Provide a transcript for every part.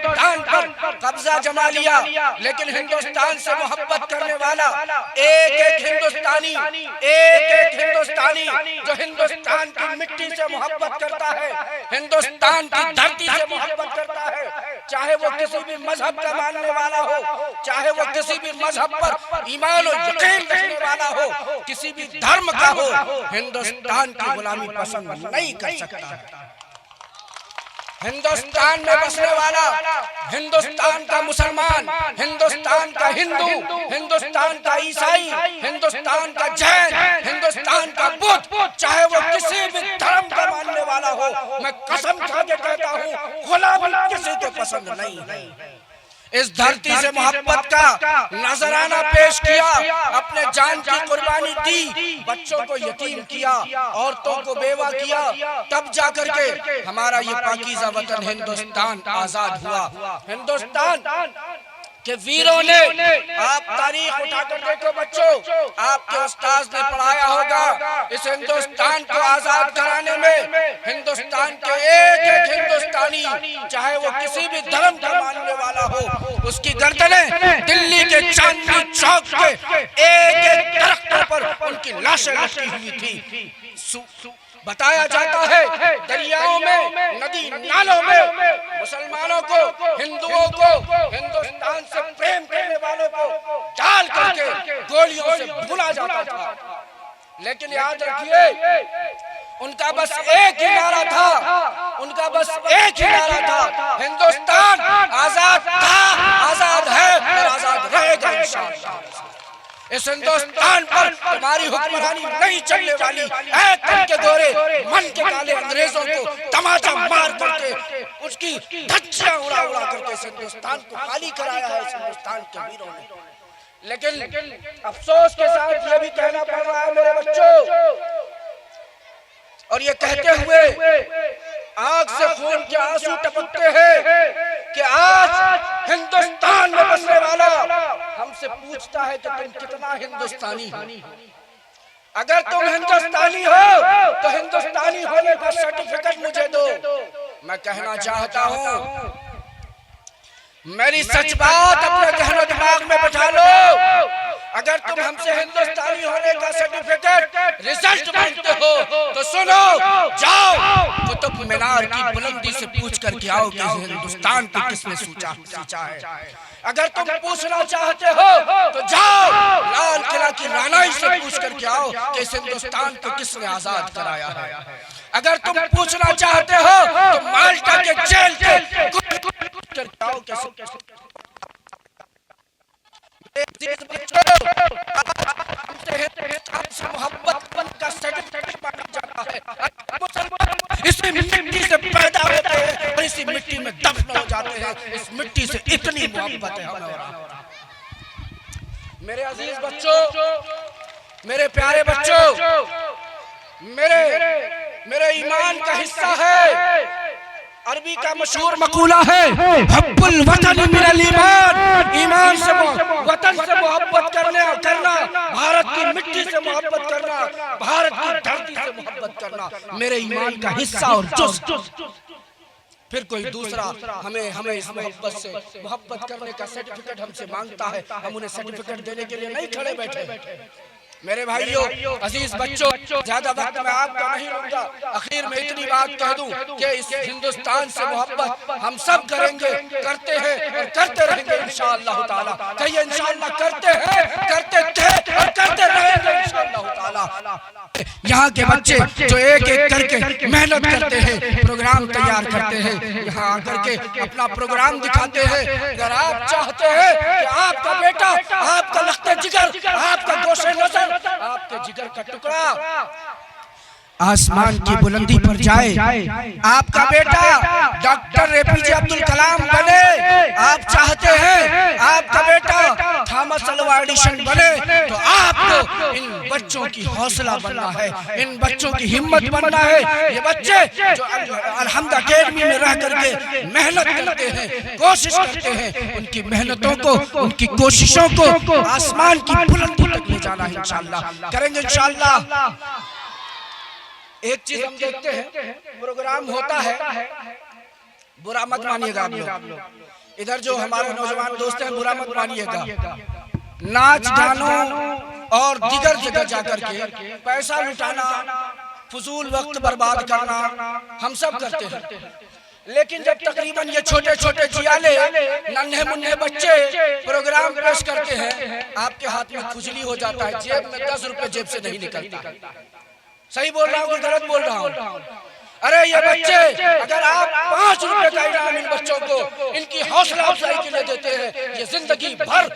हिंदुस्तान पर कब्जा जमा लिया, लेकिन हिंदुस्तान से मोहब्बत करने वाला एक एक हिंदुस्तानी जो हिंदुस्तान की मिट्टी से मोहब्बत करता है, हिंदुस्तान की धरती से मोहब्बत करता है, चाहे वो किसी भी मजहब का मानने वाला हो, चाहे वो किसी भी मजहब पर ईमान और यकीन रखने वाला हो, किसी भी धर्म का हो, हिंदुस्तान की गुलामी पसंद नहीं कर सकता। हिंदुस्तान में बसने वाला, हिंदुस्तान का मुसलमान, हिंदुस्तान का हिंदू, हिंदुस्तान का ईसाई, हिंदुस्तान का जैन, हिंदुस्तान का बुद्ध, चाहे वो किसी भी धर्म का मानने वाला हो, मैं कसम खा के कहता हूँ गुलामी किसी को पसंद नहीं। इस धरती से मोहब्बत का नजराना पेश किया, अपने जान की कुर्बानी दी, बच्चों को यतीम किया, औरतों को बेवा किया, तब जाकर के हमारा ये पाकीज़ा वतन हिंदुस्तान आजाद हुआ। हिंदुस्तान के वीरों ने, आप तारीख उठाकर देखो बच्चों, आपके उस्ताद ने पढ़ाया होगा, इस हिंदुस्तान को आजाद कराने में हिंदुस्तान के एक एक हिंदुस्तानी, चाहे वो किसी भी धर्म का मानने वाला हो, उसकी गर्दनें दिल्ली के चांदनी चौक के एक एक दरख्तों पर उनकी लाशें लटकी हुई थी। बताया जाता है दरियाओं में, नदी नालों में मुसलमानों को, हिंदुओं को, हिंदुस्तान से प्रेम करने वालों को डाल करके गोलियों से भुना जाता था। लेकिन याद रखिए, उनका बस एक ही नारा था, उनका बस एक ही नारा था, हिंदुस्तान आजाद था, आजाद है और आजाद रहेगा इंशाअल्लाह। इस हिंदुस्तान पर तुम्हारी हुक्मरानी नहीं चलने वाली। ऐ तन के गोरे मन के काले अंग्रेजों को तमाचा मार करके, उसकी धज्जियां उड़ा उड़ा करके इस हिंदुस्तान को खाली कराया है इस हिंदुस्तान के वीरों ने। लेकिन अफसोस के साथ ये भी कहना पड़ रहा है मेरे बच्चों, और ये कहते हुए आंख से खून के आंसू टपकते हैं कि आज हिंदुस्तान में बसने वाला हमसे पूछता है कि तुम कितना हिंदुस्तानी हो। अगर तुम हिंदुस्तानी हो तो हिंदुस्तानी होने का सर्टिफिकेट मुझे दो। मैं कहना चाहता हूँ, मेरी सच बात अपने गहरे दिमाग में बैठा लो, अगर तुम हमसे हिंदुस्तानी होने का सर्टिफिकेट रिजल्ट मांगते हो तो सुनो, जाओ कुतुब मीनार की बुलंदी से पूछ कर के आओ कि हिंदुस्तान को किसने सींचा है। अगर तुम पूछना चाहते हो तो जाओ लाल किला की रानाई से पूछ कर के आओ कि इस हिंदुस्तान को किसने आजाद कराया है। अगर तुम पूछना चाहते हो तो माल्टा के जेल के आओ हमसे मोहब्बत का सर्टिफिकेट मांगा जाता है। इसी मिट्टी से पैदा होते हैं और इसी मिट्टी में दफन हो जाते हैं। इस मिट्टी से इतनी मोहब्बत है हमें। मेरे अजीज बच्चों, मेरे प्यारे बच्चों, मेरे ईमान का हिस्सा है। अरबी का मशहूर मकूला है, हब्बुल वतन मिनल ईमान, ईमान से वतन से मोहब्बत करना, भारत की मिट्टी से मोहब्बत करना, भारत की धरती से मोहब्बत करना मेरे ईमान का हिस्सा और जुज़। फिर कोई दूसरा हमें इस मोहब्बत से मोहब्बत करने का सर्टिफिकेट हमसे मांगता है, हम उन्हें सर्टिफिकेट देने के लिए नहीं खड़े बैठे। मेरे भाइयों, अजीज बच्चों, ज्यादा वक्त मैं आपका नहीं लूंगा। आखिर में इतनी बात कह दूं कि इस हिंदुस्तान से मोहब्बत हम सब करेंगे, करते हैं और करते रहेंगे इंशाअल्लाह ताला। कहिए इंशाअल्लाह, करते हैं, करते थे और करते रहेंगे इंशाअल्लाह ताला। यहाँ के बच्चे जो एक एक करके मेहनत करते हैं, प्रोग्राम तैयार करते हैं, यहाँ आकर के अपना प्रोग्राम दिखाते हैं। अगर आप चाहते हैं कि आपका बेटा, आपका लख्ते जिगर, आपका गोशे नजर, आपके जिगर का टुकड़ा आसमान की बुलंदी पर जाए, आपका बेटा डॉक्टर एपीजे अब्दुल कलाम बने, आप चाहते हैं आपका बेटा थॉमस अल्वा एडिसन बने, तो आपको इन बच्चों की हौसला बनना है, इन बच्चों की हिम्मत बनना है। ये बच्चे जो अलहम्द अकेडमी में रह करके मेहनत करते हैं, कोशिश करते हैं, उनकी मेहनतों को, उनकी कोशिशों को आसमान की बुलंदी तक ले जाना है। इंशाअल्लाह करेंगे इंशाअल्लाह। एक चीज हम देखते हैं, प्रोग्राम होता है, बुरा मत मानिएगा आप लोग। इधर जो हमारे नौजवान दोस्त हैं बुरा मत मानिएगा। नाच गानों और दीगर जगह जाकर के पैसा लुटाना, फजूल वक्त बर्बाद करना हम सब करते हैं, लेकिन जब तकरीबन ये छोटे छोटे जियाले नन्हे मुन्ने बच्चे प्रोग्राम पेश करते हैं, आपके हाथ में खुजली हो जाता है, जेब में 10 रुपए जेब से नहीं निकलता। सही बोल रहा हूँ कि गलत बोल रहा हूँ? अरे ये बच्चे, अगर आप 5 रुपए का इनाम इन बच्चों को इनकी हौसला अफजाई के लिए देते हैं, ये जिंदगी भर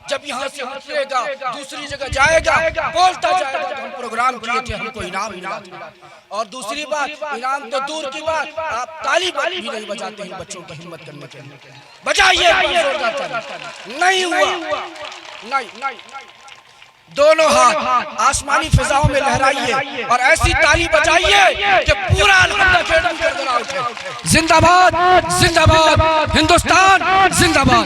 जब यहाँ से उतरेगा दूसरी जगह जाएगा, बोलता जाएगा तो हम प्रोग्राम किए थे, हमको इनाम मिला था। और दूसरी बात, इनाम तो दूर की बात, आप ताली भी नहीं बजाते हैं बच्चों की हिम्मत करने के लिए। बजाइए नहीं हुआ, नहीं, दोनों हाथ आसमानी फिजाओं में लहराइए और ऐसी ताली बजाइए कि पूरा अल्हम्दुलिल्लाह उठे। जिंदाबाद जिंदाबाद हिंदुस्तान जिंदाबाद।